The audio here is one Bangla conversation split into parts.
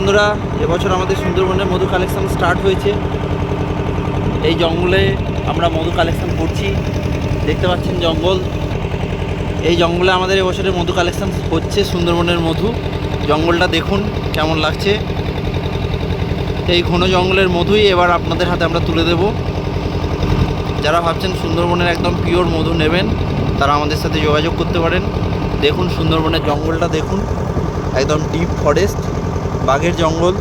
বন্ধুরা, এবছর আমাদের সুন্দরবনে মধু কালেকশন স্টার্ট হয়েছে। এই জঙ্গলে আমরা মধু কালেকশন করছি। দেখতে পাচ্ছেন জঙ্গল। এই জঙ্গলে আমাদের এবছরের মধু কালেকশন হচ্ছে, সুন্দরবনের মধু। জঙ্গলটা দেখুন কেমন লাগছে। এই ঘন জঙ্গলের মধুই এবার আপনাদের হাতে আমরা তুলে দেব। যারা ভাবছেন সুন্দরবনের একদম পিওর মধু নেবেন, তারা আমাদের সাথে যোগাযোগ করতে পারেন। দেখুন সুন্দরবনের জঙ্গলটা দেখুন, একদম ডিপ ফরেস্ট, বাঘের জঙ্গল।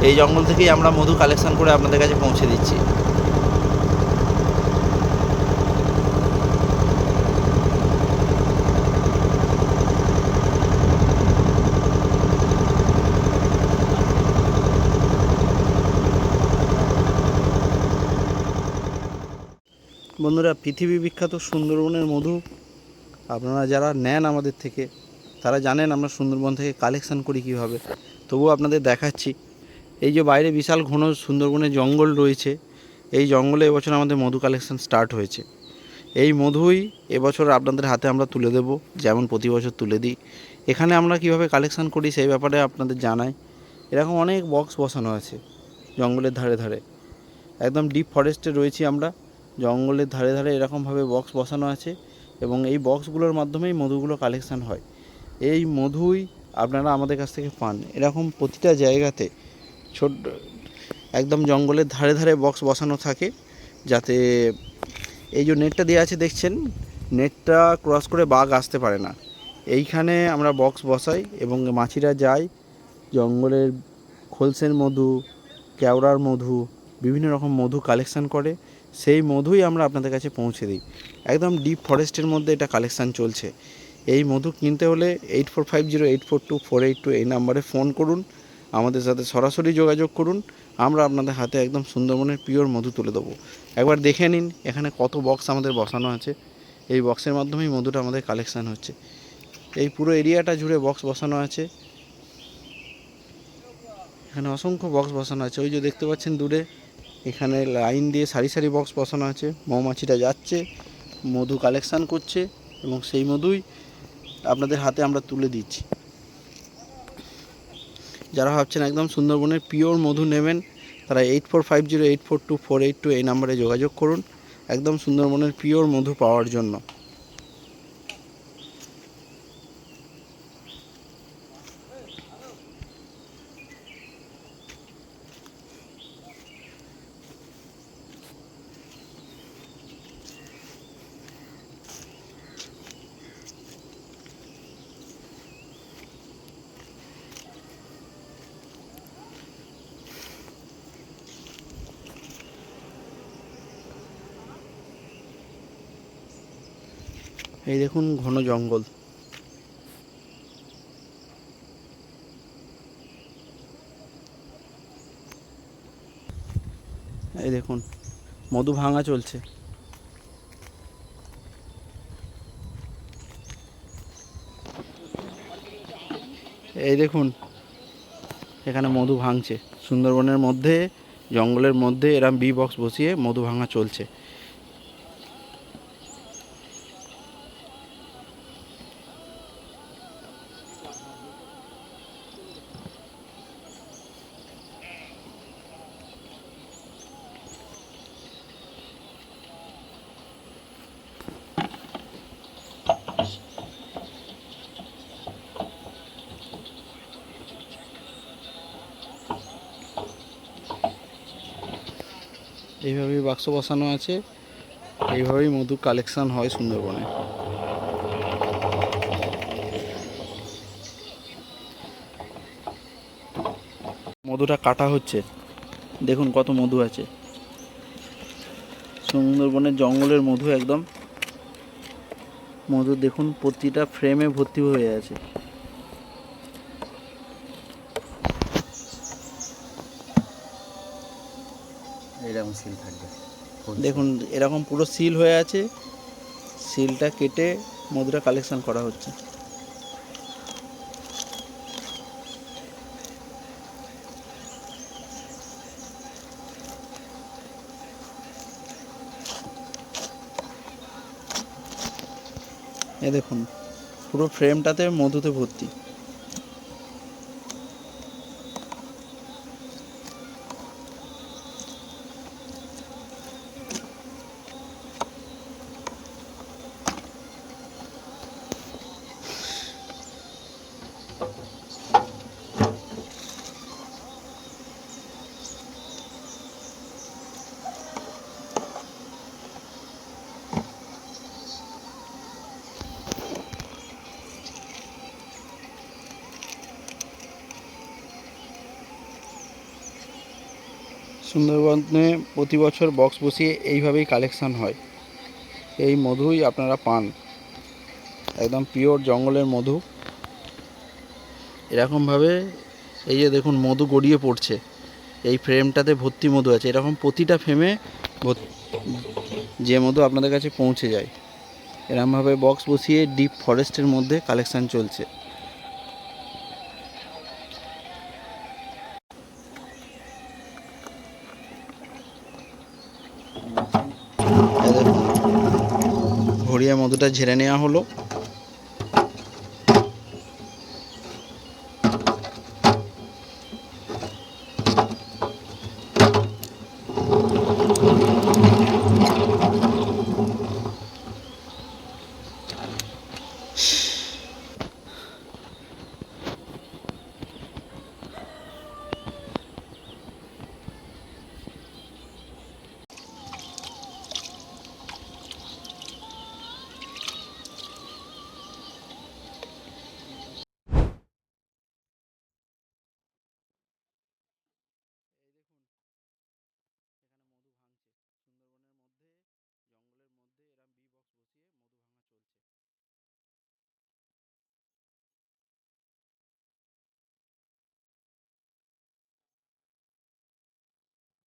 এই জঙ্গল থেকেই আমরা মধু কালেকশন করে আপনাদের কাছে পৌঁছে দিচ্ছি। বন্ধুরা, পৃথিবী বিখ্যাত সুন্দরবনের মধু আপনারা যারা নেন আমাদের থেকে, তারা জানেন আমরা সুন্দরবন থেকে কালেকশন করি কীভাবে। তবুও আপনাদের দেখাচ্ছি। এই যে বাইরে বিশাল ঘন সুন্দরবনের জঙ্গল রয়েছে, এই জঙ্গলে এবছর আমাদের মধু কালেকশন স্টার্ট হয়েছে। এই মধুই এবছর আপনাদের হাতে আমরা তুলে দেব, যেমন প্রতি বছর তুলে দিই। এখানে আমরা কিভাবে কালেকশন করি সেই ব্যাপারে আপনাদের জানাই। এরকম অনেক বক্স বসানো আছে জঙ্গলের ধারে ধারে, একদম ডিপ ফরেস্টে রয়েছি আমরা। জঙ্গলের ধারে ধারে এরকমভাবে বক্স বসানো আছে এবং এই বক্সগুলোর মাধ্যমেই মধুগুলো কালেকশান হয়। এই মধুই আপনারা আমাদের কাছ থেকে পান। এরকম প্রতিটা জায়গাতে ছোট একদম জঙ্গলের ধারে ধারে বক্স বসানো থাকে, যাতে এই যে নেটটা দেওয়া আছে দেখছেন, নেটটা ক্রস করে বাঘ আসতে পারে না। এইখানে আমরা বক্স বসাই এবং মাছিরা যায় জঙ্গলের খোলসের মধু, কেওড়ার মধু, বিভিন্ন রকম মধু কালেকশান করে। সেই মধুই আমরা আপনাদের কাছে পৌঁছে দিই। একদম ডিপ ফরেস্টের মধ্যে এটা কালেকশান চলছে। এই মধু কিনতে হলে 8450842482 এই নাম্বারে ফোন করুন, আমাদের সাথে সরাসরি যোগাযোগ করুন। আমরা আপনাদের হাতে একদম সুন্দরবনের পিওর মধু তুলে দেবো। একবার দেখে নিন এখানে কত বক্স আমাদের বসানো আছে। এই বক্সের মাধ্যমেই মধুটা আমাদের কালেকশান হচ্ছে। এই পুরো এরিয়াটা জুড়ে বক্স বসানো আছে। এখানে অসংখ্য বক্স বসানো আছে। ওই যে দেখতে পাচ্ছেন দূরে, এখানে লাইন দিয়ে সারি সারি বক্স বসানো আছে। মৌমাছিটা যাচ্ছে, মধু কালেকশান করছে এবং সেই মধুই আপনাদের হাতে আমরা তুলে দিচ্ছি। যারা ভাবছেন একদম সুন্দরবনের পিওর মধু নেবেন, তারা 8450842482 এই নাম্বারে যোগাযোগ করুন একদম সুন্দরবনের পিওর মধু পাওয়ার জন্য। এই দেখুন ঘন জঙ্গল। এই দেখুন মধু ভাঙা চলছে। এই দেখুন এখানে মধু ভাঙছে সুন্দরবনের মধ্যে, জঙ্গলের মধ্যে এরম বি বক্স বসিয়ে মধু ভাঙা চলছে। এইভাবেই বাক্স বসানো আছে, এইভাবেই মধু কালেকশন হয় সুন্দরবনে। মধুটা কাটা হচ্ছে, দেখুন কত মধু আছে। সুন্দরবনের জঙ্গলের মধু একদম। মধু দেখুন প্রতিটা ফ্রেমে ভর্তি হয়ে আছে। এরকম সিল থাকবে, দেখুন এরকম পুরো সিল হয়ে আছে। সিলটা কেটে মধুটা কালেকশন করা হচ্ছে। এ দেখুন পুরো ফ্রেমটাতে মধুতে ভর্তি। সুন্দরবনে প্রতি বছর বক্স বসিয়ে এইভাবেই কালেকশান হয়। এই মধুই আপনারা পান, একদম পিওর জঙ্গলের মধু। এরকমভাবে এই যে দেখুন মধু গড়িয়ে পড়ছে, এই ফ্রেমটাতে ভর্তি মধু আছে। এরকম প্রতিটা ফ্রেমে যে মধু আপনাদের কাছে পৌঁছে যায়। এরকমভাবে বক্স বসিয়ে ডিপ ফরেস্টের মধ্যে কালেকশান চলছে। এই দেখুন, ভরিয়া মধুটা ঝেড়ে নেওয়া হলো।